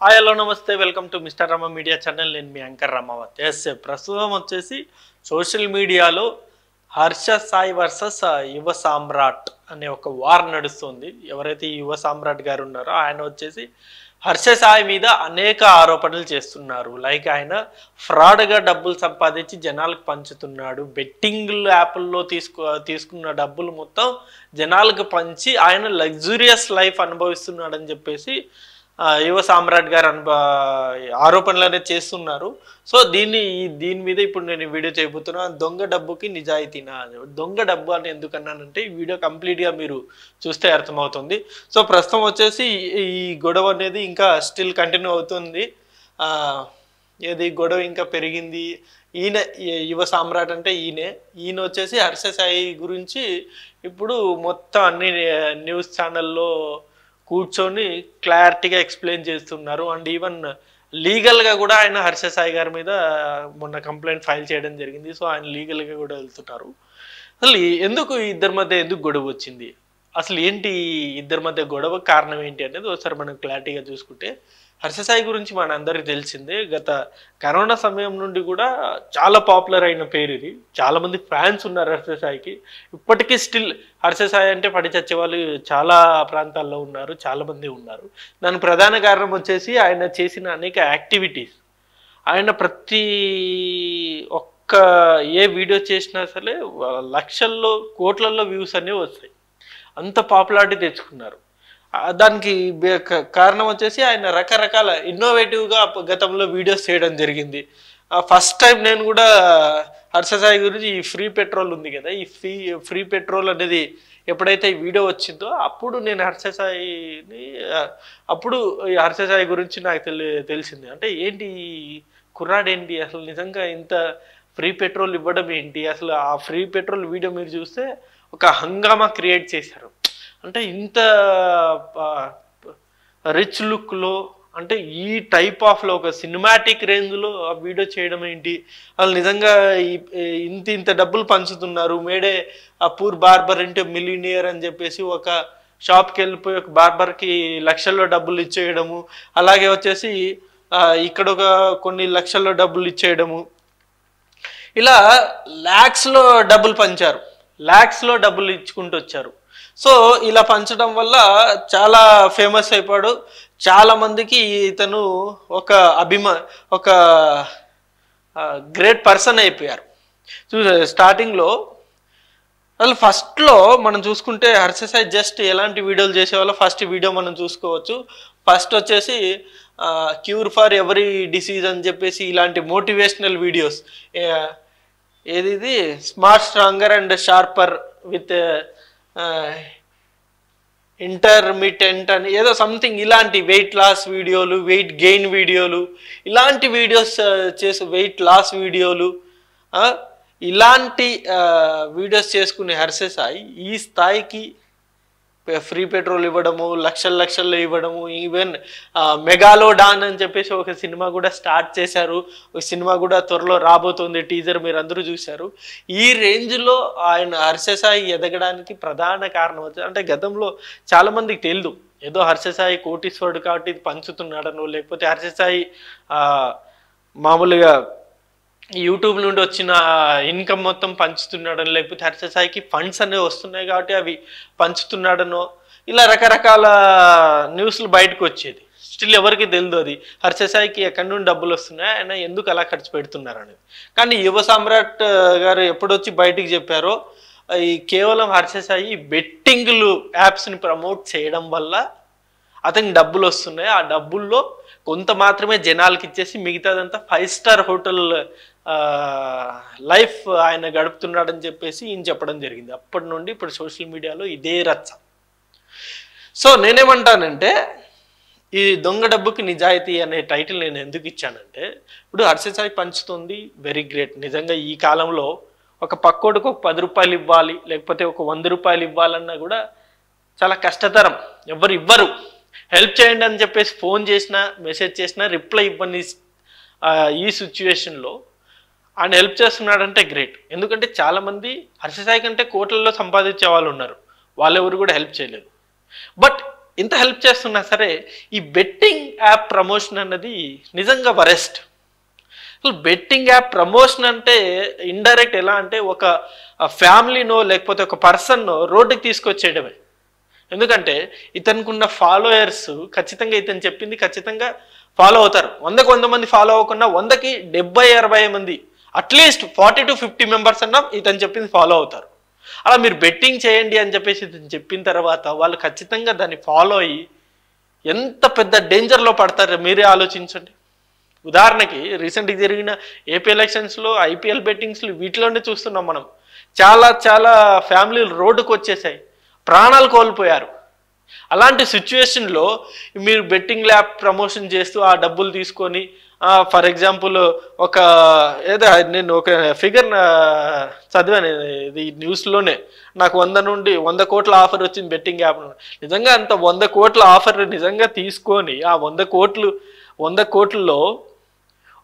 Hi hello నమస్తే welcome to mister Rama media channel. నేను మీ anchor Ramavath. ప్రస్తుతం వచ్చేసి సోషల్ మీడియాలో హర్ష సాయి వర్సెస్ యువ సామ్రాట్ అనే ఒక వార్ నడుస్తుంది. ఎవరైతే ఈ యువ సామ్రాట్ గారు ఉన్నారో ఆయన వచ్చేసి హర్ష సాయి మీద అనేక ఆరోపణలు చేస్తున్నారు. లైక్ ఆయన ఫ్రాడ్గా డబ్బులు సంపాదించి జనాలకు పంచుతున్నాడు, బెట్టింగ్ యాప్ల్లో తీసుకున్న డబ్బులు మొత్తం జనాలకు పంచి ఆయన లగ్జూరియస్ లైఫ్ అనుభవిస్తున్నాడని చెప్పేసి యువ సామ్రాట్ గారు ఆరోపణలు అనేది చేస్తున్నారు. సో దీని మీద ఇప్పుడు నేను వీడియో చేయబోతున్నా. దొంగ డబ్బుకి నిజాయితీనా, దొంగ డబ్బు అని ఎందుకన్నానంటే ఈ వీడియో కంప్లీట్గా మీరు చూస్తే అర్థమవుతుంది. సో ప్రస్తుతం వచ్చేసి ఈ గొడవ అనేది ఇంకా స్టిల్ కంటిన్యూ అవుతుంది. ఏది గొడవ ఇంకా పెరిగింది. ఈయన యువ సామ్రాట్ అంటే ఈయన వచ్చేసి హర్ష సాయి గురించి ఇప్పుడు మొత్తం అన్ని న్యూస్ ఛానల్లో కూర్చొని క్లారిటీగా ఎక్స్ప్లెయిన్ చేస్తున్నారు. అండ్ ఈవెన్ లీగల్గా కూడా ఆయన హర్ష సాయి గారి మీద మొన్న కంప్లైంట్ ఫైల్ చేయడం జరిగింది. సో ఆయన లీగల్గా కూడా వెళ్తున్నారు. అసలు ఎందుకు ఇద్దరి మధ్య ఎందుకు గొడవ వచ్చింది, అసలు ఏంటి ఇద్దరి మధ్య గొడవ కారణం ఏంటి అనేది ఒకసారి మనం క్లారిటీగా చూసుకుంటే, హర్ష సాయి గురించి మనందరికీ తెలిసిందే. గత కరోనా సమయం నుండి కూడా చాలా పాపులర్ అయిన పేరు ఇది. చాలామంది ఫ్యాన్స్ ఉన్నారు హర్ష సాయికి. ఇప్పటికీ స్టిల్ హర్ష సాయి అంటే పడి చచ్చే వాళ్ళు చాలా ప్రాంతాల్లో ఉన్నారు, చాలామంది ఉన్నారు. దానికి ప్రధాన కారణం వచ్చేసి ఆయన చేసిన అనేక యాక్టివిటీస్. ఆయన ప్రతి ఒక్క ఏ వీడియో చేసినా సరే లక్షల్లో కోట్లలో వ్యూస్ అనేవి వస్తాయి. అంత పాపులారిటీ తెచ్చుకున్నారు. దానికి కారణం వచ్చేసి ఆయన రకరకాల ఇన్నోవేటివ్గా గతంలో వీడియోస్ చేయడం జరిగింది. ఫస్ట్ టైం నేను కూడా హర్ష సాయి గురించి ఈ ఫ్రీ పెట్రోల్ ఉంది కదా, ఈ ఫ్రీ పెట్రోల్ అనేది ఎప్పుడైతే ఈ వీడియో వచ్చిందో అప్పుడు నేను హర్ష సాయి గురించి నాకు తెలిసింది. అంటే ఏంటి కుర్రాడేంటి, అసలు నిజంగా ఇంత ఫ్రీ పెట్రోల్ ఇవ్వడం ఏంటి, అసలు ఆ ఫ్రీ పెట్రోల్ వీడియో మీరు చూస్తే ఒక హంగామా క్రియేట్ చేశారు. అంటే ఇంత రిచ్ లుక్లో, అంటే ఈ టైప్ ఆఫ్లో ఒక సినిమాటిక్ రేంజ్లో ఆ వీడియో చేయడం ఏంటి, వాళ్ళు నిజంగా ఇంత డబ్బులు పంచుతున్నారు. మేడే ఆ పూర్ బార్బర్ ఇంటూ మిలినియర్ అని చెప్పేసి ఒక షాప్కి వెళ్ళిపోయి ఒక బార్బర్కి లక్షల్లో డబ్బులు ఇచ్చేయడము, అలాగే వచ్చేసి ఇక్కడ ఒక కొన్ని లక్షల్లో డబ్బులు ఇచ్చేయడము, ఇలా ల్యాక్స్లో డబ్బులు పంచారు, ల్యాక్స్లో డబ్బులు ఇచ్చుకుంటూ వచ్చారు. సో ఇలా పంచడం వల్ల చాలా ఫేమస్ అయిపోయాడు. చాలామందికి ఇతను ఒక గ్రేట్ పర్సన్ అయిపోయారు. స్టార్టింగ్లో అసలు ఫస్ట్లో మనం చూసుకుంటే హర్ష సాయి జస్ట్ ఎలాంటి వీడియోలు చేసేవాళ్ళో ఫస్ట్ వీడియో మనం చూసుకోవచ్చు. ఫస్ట్ వచ్చేసి క్యూర్ ఫర్ ఎవరీ డిసీజ్ అని చెప్పేసి ఇలాంటి మోటివేషనల్ వీడియోస్, ఏది smart stronger and sharper with intermittent అని ఏదో సంథింగ్, ఇలాంటి వెయిట్ లాస్ వీడియోలు, వెయిట్ గెయిన్ వీడియోలు, ఇలాంటి వీడియోస్ చేసి వెయిట్ లాస్ వీడియోలు, ఇలాంటి వీడియోస్ చేసుకునే హర్ష సాయి ఈ స్థాయికి ఫ్రీ పెట్రోల్ ఇవ్వడము, లక్షల్లో ఇవ్వడము, ఈవెన్ మెగాలోడాన్ అని చెప్పేసి ఒక సినిమా కూడా స్టార్ట్ చేశారు. ఒక సినిమా కూడా త్వరలో రాబోతుంది, టీజర్ మీరు అందరూ చూశారు. ఈ రేంజ్లో ఆయన హర్ష సాయి ఎదగడానికి ప్రధాన కారణం వచ్చి, అంటే గతంలో చాలామందికి తెలియదు, ఏదో హర్ష సాయి కోటీశ్వరుడు కాబట్టి ఇది పంచుతున్నాడను, లేకపోతే హర్ష సాయి మామూలుగా యూట్యూబ్ నుండి వచ్చిన ఇన్కమ్ మొత్తం పంచుతున్నాడనో, లేకపోతే హర్ష సాయికి ఫండ్స్ అనేవి వస్తున్నాయి కాబట్టి అవి పంచుతున్నాడనో, ఇలా రకరకాల న్యూస్లు బయటకు వచ్చేది. స్టిల్ ఎవరికి తెలియదు అది హర్ష సాయికి ఎక్కడి నుండి డబ్బులు వస్తున్నాయి, ఆయన ఎందుకు అలా ఖర్చు పెడుతున్నారు అనేది. కానీ యువ సామ్రాట్ గారు ఎప్పుడొచ్చి బయటికి చెప్పారో, ఈ కేవలం హర్ష సాయి బెట్టింగ్లు యాప్స్ని ప్రమోట్ చేయడం వల్ల అతనికి డబ్బులు వస్తున్నాయి, ఆ డబ్బుల్లో కొంత మాత్రమే జనాలకి ఇచ్చేసి మిగతాదంతా 5 స్టార్ హోటల్ లైఫ్ ఆయన గడుపుతున్నాడని చెప్పేసి ఈయన చెప్పడం జరిగింది. అప్పటి నుండి ఇప్పుడు సోషల్ మీడియాలో ఇదే రచ్చ. సో నేనేమంటానంటే, ఈ దొంగ డబ్బుకి నిజాయితీ అనే టైటిల్ నేను ఎందుకు ఇచ్చానంటే, ఇప్పుడు హర్ష సాయి పంచుతుంది వెరీ గ్రేట్. నిజంగా ఈ కాలంలో ఒక పక్కోడికి ఒక 10 రూపాయలు ఇవ్వాలి, లేకపోతే ఒక 100 రూపాయలు ఇవ్వాలన్నా కూడా చాలా కష్టతరం. ఎవరు ఇవ్వరు. హెల్ప్ చేయండి అని చెప్పేసి ఫోన్ చేసినా, మెసేజ్ చేసినా రిప్లై ఇవ్వని ఈ సిచ్యువేషన్లో ఆయన హెల్ప్ చేస్తున్నాడంటే గ్రేట్. ఎందుకంటే చాలామంది హర్ష సాయి కంటే కోట్లలో సంపాదించే వాళ్ళు ఉన్నారు, వాళ్ళెవరు కూడా హెల్ప్ చేయలేదు. బట్ ఇంత హెల్ప్ చేస్తున్నా సరే ఈ బెట్టింగ్ యాప్ ప్రమోషన్ అన్నది నిజంగా వరెస్ట్. అసలు బెట్టింగ్ యాప్ ప్రమోషన్ అంటే ఇండైరెక్ట్ ఎలా అంటే ఒక ఫ్యామిలీనో లేకపోతే ఒక పర్సన్నో రోడ్డుకి తీసుకొచ్చేయడమే. ఎందుకంటే ఇతనుకున్న ఫాలోయర్స్ ఖచ్చితంగా ఇతను చెప్పింది ఖచ్చితంగా ఫాలో అవుతారు. 100 మంది ఫాలో అవ్వకుండా 100కి 70-60 మంది అట్లీస్ట్ 40 to 50 మెంబర్స్ అన్నా ఇతను చెప్పింది ఫాలో అవుతారు. అలా మీరు బెట్టింగ్ చేయండి అని చెప్పేసి ఇతను చెప్పిన తర్వాత వాళ్ళు ఖచ్చితంగా దాన్ని ఫాలో అయ్యి ఎంత పెద్ద డేంజర్లో పడతారో మీరే ఆలోచించండి. ఉదాహరణకి రీసెంట్గా జరిగిన ఏపీ ఎలక్షన్స్లో ఐపీఎల్ బెట్టింగ్స్లు వీటిలోనే చూస్తున్నాం మనం. చాలా చాలా ఫ్యామిలీలు రోడ్డుకు వచ్చేసాయి, ప్రాణాలు కోల్పోయారు. అలాంటి సిచ్యువేషన్లో మీరు బెట్టింగ్ యాప్ ప్రమోషన్ చేస్తూ ఆ డబ్బులు తీసుకొని ఫర్ ఎగ్జాంపుల్ ఒక ఏదో నేను ఒక ఫిగర్ చదివాను ఇది న్యూస్లోనే, నాకు 100 కోట్ల ఆఫర్ వచ్చింది బెట్టింగ్ యాప్. నిజంగా అంత 100 కోట్ల ఆఫర్ నిజంగా తీసుకొని ఆ 100 కోట్లలో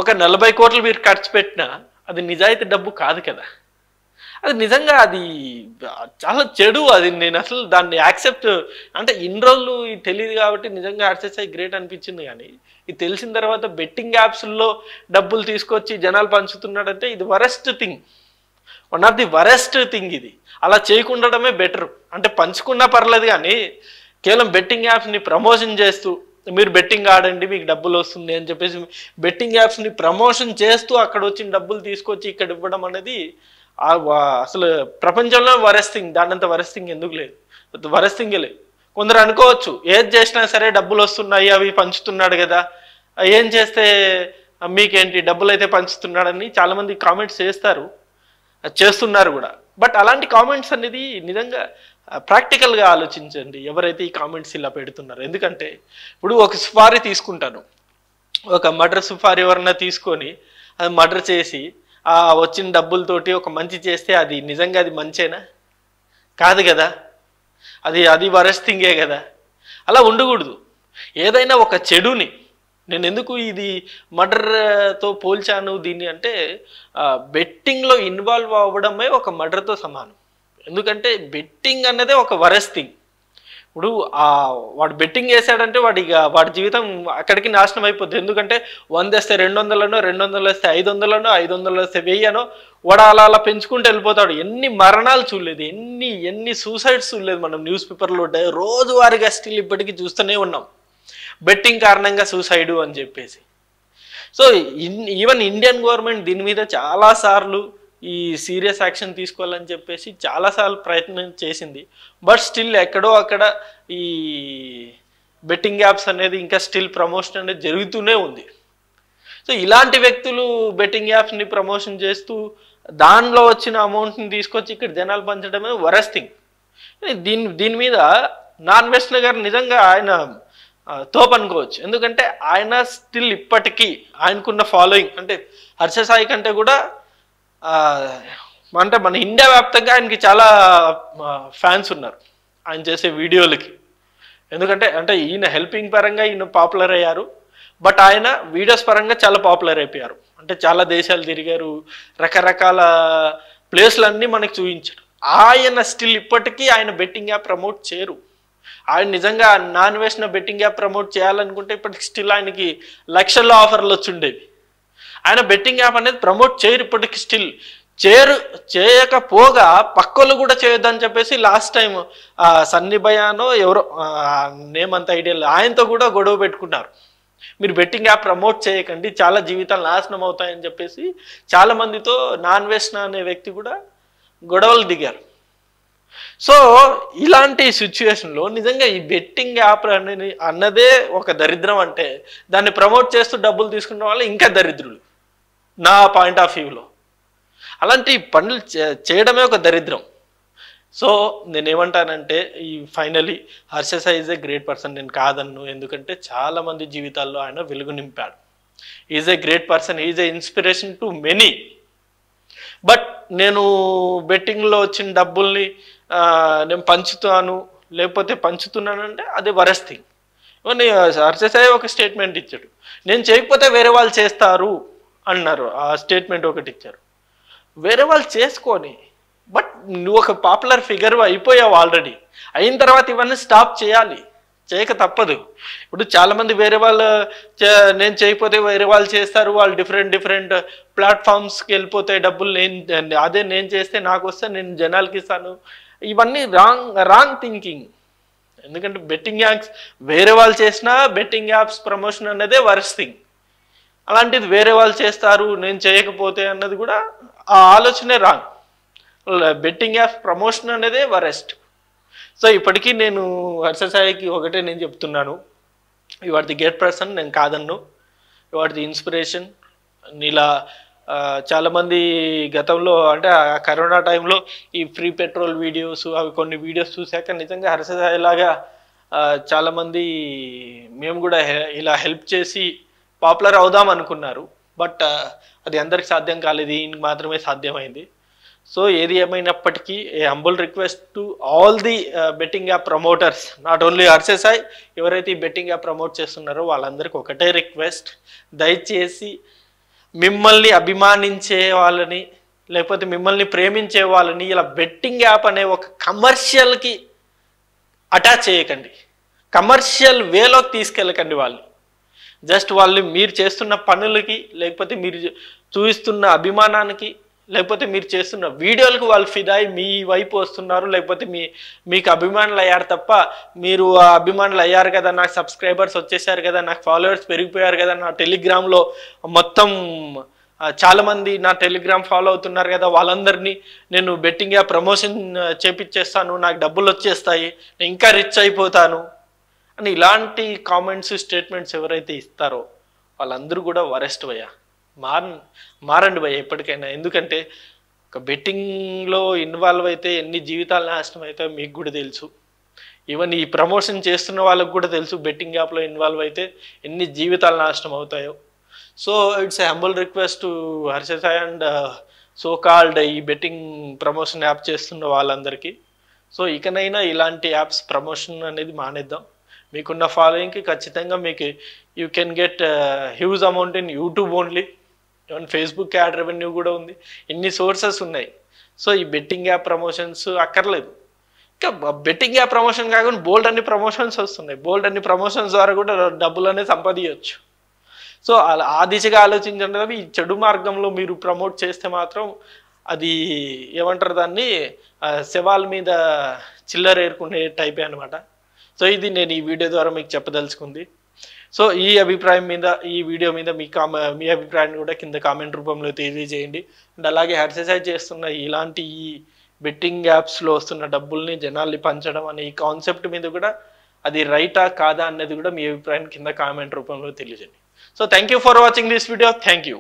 ఒక 40 కోట్లు మీరు ఖర్చు పెట్టినా అది నిజాయితీ డబ్బు కాదు కదా. అది నిజంగా అది చాలా చెడు. అది నేను అసలు దాన్ని యాక్సెప్ట్ అంటే ఇన్ని రోజులు ఇది తెలియదు కాబట్టి నిజంగా ఆర్సీఐ గ్రేట్ అనిపించింది. కానీ ఇది తెలిసిన తర్వాత బెట్టింగ్ యాప్స్లో డబ్బులు తీసుకొచ్చి జనాలు పంచుతున్నాడంటే ఇది worst thing, one of the worst thing. ఇది అలా చేయకుండడమే బెటర్. అంటే పంచుకున్నా పర్లేదు కానీ కేవలం బెట్టింగ్ యాప్స్ని ప్రమోషన్ చేస్తూ మీరు బెట్టింగ్ ఆడండి మీకు డబ్బులు వస్తుంది అని చెప్పేసి బెట్టింగ్ యాప్స్ని ప్రమోషన్ చేస్తూ అక్కడ వచ్చిన డబ్బులు తీసుకొచ్చి ఇక్కడ ఇవ్వడం అనేది అసలు ప్రపంచంలో వరెస్ట్ థింగ్. దానంత వరెస్ట్ థింగ్ ఎందుకు లేదు, వరెస్ట్ థింగే లేదు. కొందరు అనుకోవచ్చు ఏది చేసినా సరే డబ్బులు వస్తున్నాయి అవి పంచుతున్నాడు కదా, ఏం చేస్తే మీకేంటి డబ్బులు అయితే పంచుతున్నాడని చాలామంది కామెంట్స్ చేస్తున్నారు కూడా. బట్ అలాంటి కామెంట్స్ అనేది నిజంగా ప్రాక్టికల్గా ఆలోచించండి ఎవరైతే ఈ కామెంట్స్ ఇలా పెడుతున్నారు. ఎందుకంటే ఇప్పుడు ఒక సుఫారీ తీసుకుంటాను, ఒక మర్డర్ సుఫారీ ఎవరన్నా తీసుకొని అది మర్డర్ చేసి వచ్చిన డబ్బులతోటి ఒక మంచి చేస్తే అది నిజంగా అది మంచేనా? కాదు కదా, అది వరెస్ట్ థింగే కదా. అలా ఉండకూడదు. ఏదైనా ఒక చెడుని నేను ఎందుకు ఇది మర్డర్తో పోల్చాను దీన్ని అంటే బెట్టింగ్లో ఇన్వాల్వ్ అవ్వడమే ఒక మర్డర్తో సమానం. ఎందుకంటే బెట్టింగ్ అన్నదే ఒక వరెస్ట్ థింగ్. ఇప్పుడు వాడు బెట్టింగ్ చేశాడంటే వాడి జీవితం అక్కడికి నాశనం అయిపోద్ది. ఎందుకంటే 100 వేస్తే 200, 200 వేస్తే 500, 500 వేస్తే 1000 వాడు అలా పెంచుకుంటూ వెళ్ళిపోతాడు. ఎన్ని మరణాలు చూడలేదు, ఎన్ని సూసైడ్స్ చూడలేదు మనం న్యూస్ పేపర్లో రోజువారీగా స్టిల్ ఇప్పటికీ చూస్తూనే ఉన్నాం బెట్టింగ్ కారణంగా సూసైడు అని చెప్పేసి. సో ఈవెన్ ఇండియన్ గవర్నమెంట్ దీని మీద చాలాసార్లు ఈ సీరియస్ యాక్షన్ తీసుకోవాలని చెప్పేసి చాలాసార్లు ప్రయత్నం చేసింది. బట్ స్టిల్ ఎక్కడో అక్కడ ఈ బెట్టింగ్ యాప్స్ అనేది ఇంకా స్టిల్ ప్రమోషన్ అనేది జరుగుతూనే ఉంది. సో ఇలాంటి వ్యక్తులు బెట్టింగ్ యాప్స్ని ప్రమోషన్ చేస్తూ దానిలో వచ్చిన అమౌంట్ని తీసుకొచ్చి ఇక్కడ జనాలు పంచడమే వరెస్ట్ థింగ్. దీని మీద నాన్ వెస్ట్ గారు నిజంగా ఆయన తోపు అనుకోవచ్చు. ఎందుకంటే ఆయన స్టిల్ ఇప్పటికీ ఆయనకున్న ఫాలోయింగ్ అంటే హర్ష సాయి కంటే కూడా అంటే మన ఇండియా వ్యాప్తంగా ఆయనకి చాలా ఫ్యాన్స్ ఉన్నారు ఆయన చేసే వీడియోలకి. ఎందుకంటే అంటే ఈయన హెల్పింగ్ పరంగా ఈయన పాపులర్ అయ్యారు, బట్ ఆయన వీడియోస్ పరంగా చాలా పాపులర్ అయిపోయారు. అంటే చాలా దేశాలు తిరిగారు, రకరకాల ప్లేస్లన్నీ మనకి చూపించారు. ఆయన స్టిల్ ఇప్పటికీ ఆయన బెట్టింగ్ యాప్ ప్రమోట్ చేయరు. ఆయన నిజంగా నాన్ వేసిన బెట్టింగ్ యాప్ ప్రమోట్ చేయాలనుకుంటే ఇప్పటికి స్టిల్ ఆయనకి లక్షల్లో ఆఫర్లు వచ్చి ఉండేవి. ఆయన బెట్టింగ్ యాప్ అనేది ప్రమోట్ చేయరు ఇప్పటికి స్టిల్ చేయకపోగా పక్కలు కూడా చేయొద్దని చెప్పేసి లాస్ట్ టైం సన్నీ భయానో ఎవరో నేమ్ అంత ఐడియా ఆయనతో కూడా గొడవ పెట్టుకున్నారు. మీరు బెట్టింగ్ యాప్ ప్రమోట్ చేయకండి చాలా జీవితాలు నాశనం అవుతాయని చెప్పేసి చాలా మందితో నాన్ వేసిన అనే వ్యక్తి కూడా గొడవలు దిగారు. సో ఇలాంటి సిచ్యువేషన్లో నిజంగా ఈ బెట్టింగ్ యాప్ అన్నదే ఒక దరిద్రం. అంటే దాన్ని ప్రమోట్ చేస్తూ డబ్బులు తీసుకున్న వాళ్ళు ఇంకా దరిద్రులు నా పాయింట్ ఆఫ్ వ్యూలో. అలాంటి పనులు చేయడమే ఒక దరిద్రం. సో నేనేమంటానంటే ఈ finally Harsha Sai is a great person, నేను కాదన్ను. ఎందుకంటే చాలామంది జీవితాల్లో ఆయన వెలుగు నింపాడు. Is a great person, is a inspiration to many. But నేను బెట్టింగ్లో వచ్చిన డబ్బుల్ని నేను పంచుతాను లేకపోతే పంచుతున్నానంటే అది వరెస్ట్ థింగ్. హర్ష సాయి ఒక స్టేట్మెంట్ ఇచ్చాడు, నేను చేయకపోతే వేరే వాళ్ళు చేస్తారు అన్నారు. ఆ స్టేట్మెంట్ ఒకటి ఇచ్చారు. వేరే వాళ్ళు చేసుకొని బట్ నువ్వు ఒక పాపులర్ ఫిగర్ అయిపోయావు ఆల్రెడీ. అయిన తర్వాత ఇవన్నీ స్టాప్ చేయాలి. చేయక తప్పదు. ఇప్పుడు చాలామంది వేరే వాళ్ళు నేను చేయకపోతే వేరే వాళ్ళు చేస్తారు, వాళ్ళు డిఫరెంట్ ప్లాట్ఫామ్స్కి వెళ్ళిపోతాయి డబ్బులు, అదే నేను చేస్తే నాకు వస్తే నేను జనాలకి ఇస్తాను. ఇవన్నీ రాంగ్ థింకింగ్. ఎందుకంటే బెట్టింగ్ యాప్స్ వేరే వాళ్ళు చేసినా బెట్టింగ్ యాప్స్ ప్రమోషన్ అన్నదే వరస్ట్ థింగ్. అలాంటిది వేరే వాళ్ళు చేస్తారు నేను చేయకపోతే అన్నది కూడా ఆ ఆలోచనే రాంగ్. బెట్టింగ్ యాప్స్ ప్రమోషన్ అనేదే వరెస్ట్. సో ఇప్పటికీ నేను హర్ష సాయికి ఒకటే నేను చెప్తున్నాను, you are the great person, నేను కాదన్ను, యు ఆర్ ది ఇన్స్పిరేషన్. నీలా చాలామంది గతంలో అంటే ఆ కరోనా టైంలో ఈ ఫ్రీ పెట్రోల్ వీడియోస్ అవి కొన్ని వీడియోస్ చూశాక నిజంగా హర్ష సాయి లాగా చాలామంది మేము కూడా ఇలా హెల్ప్ చేసి పాపులర్ అవుదాం అనుకున్నారు. బట్ అది అందరికి సాధ్యం కాలేదు, ఈయనకి మాత్రమే సాధ్యమైంది. సో ఏది ఏమైనప్పటికీ a humble request to all the betting app promoters, not only Harsha Sai, ఎవరైతే ఈ బెట్టింగ్ యాప్ ప్రమోట్ చేస్తున్నారో వాళ్ళందరికీ ఒకటే రిక్వెస్ట్, దయచేసి మిమ్మల్ని అభిమానించే వాళ్ళని లేకపోతే మిమ్మల్ని ప్రేమించే వాళ్ళని ఇలా బెట్టింగ్ యాప్ అనే ఒక కమర్షియల్కి అటాచ్ చేయకండి, కమర్షియల్ వేలోకి తీసుకెళ్ళకండి. వాళ్ళు జస్ట్ వాళ్ళు మీరు చేస్తున్న పనులకి లేకపోతే మీరు చూపిస్తున్న అభిమానానికి లేకపోతే మీరు చేస్తున్న వీడియోలకు వాళ్ళు ఫిదాయి మీ వైపు వస్తున్నారు, లేకపోతే మీకు అభిమానులు అయ్యారు తప్ప మీరు ఆ అభిమానులు అయ్యారు కదా, నాకు సబ్స్క్రైబర్స్ వచ్చేసారు కదా, నాకు ఫాలోవర్స్ పెరిగిపోయారు కదా, నా టెలిగ్రామ్లో మొత్తం చాలామంది నా టెలిగ్రామ్ ఫాలో అవుతున్నారు కదా, వాళ్ళందరినీ నేను బెట్టింగ్ యాప్ ప్రమోషన్ చేపిచ్చేస్తాను, నాకు డబ్బులు వచ్చేస్తాయి, నేను ఇంకా రిచ్ అయిపోతాను అని ఇలాంటి కామెంట్స్ స్టేట్మెంట్స్ ఎవరైతే ఇస్తారో వాళ్ళందరూ కూడా వరెస్ట్ భయ్యా. మారండి భయ్య ఎప్పటికైనా. ఎందుకంటే ఒక బెట్టింగ్లో ఇన్వాల్వ్ అయితే ఎన్ని జీవితాలు నాశనం అవుతాయో మీకు కూడా తెలుసు, ఈవెన్ ఈ ప్రమోషన్ చేస్తున్న వాళ్ళకు కూడా తెలుసు బెట్టింగ్ యాప్లో ఇన్వాల్వ్ అయితే ఎన్ని జీవితాలు నాశనం అవుతాయో. So it's a humble request to Harsha Sai and so called ఈ బెట్టింగ్ ప్రమోషన్ యాప్ చేస్తున్న వాళ్ళందరికీ. సో ఇకనైనా ఇలాంటి యాప్స్ ప్రమోషన్ అనేది మానేద్దాం. మీకున్న ఫాలోయింగ్కి ఖచ్చితంగా మీకు you can get huge amount in YouTube only, even Facebook add revenue కూడా ఉంది, ఇన్ని సోర్సెస్ ఉన్నాయి. సో ఈ బెట్టింగ్ యాప్ ప్రమోషన్స్ అక్కర్లేదు. ఇంకా బెట్టింగ్ యాప్ ప్రమోషన్ కాకుండా బోల్డ్ అన్ని ప్రమోషన్స్ వస్తున్నాయి, బోల్డ్ అన్ని ప్రమోషన్స్ ద్వారా కూడా డబ్బులు అనేది సంపాదించవచ్చు. సో ఆ దిశగా ఆలోచించండి. ఈ చెడు మార్గంలో మీరు ప్రమోట్ చేస్తే మాత్రం అది ఏమంటారు దాన్ని, శవాల మీద చిల్లర ఏరుకునే టైపే అనమాట. సో ఇది నేను ఈ వీడియో ద్వారా మీకు చెప్పదలుచుకుంది. సో ఈ వీడియో మీద మీ అభిప్రాయాన్ని కూడా కింద కామెంట్ రూపంలో తెలియజేయండి. అండ్ అలాగే హర్ష సాయి చేస్తున్న ఇలాంటి ఈ బెట్టింగ్ యాప్స్లో వస్తున్న డబ్బుల్ని జనాల్ని పంచడం అనే ఈ కాన్సెప్ట్ మీద కూడా అది రైటా కాదా అన్నది కూడా మీ అభిప్రాయాన్ని కింద కామెంట్ రూపంలో తెలియజేయండి. So thank you for watching this video. Thank you.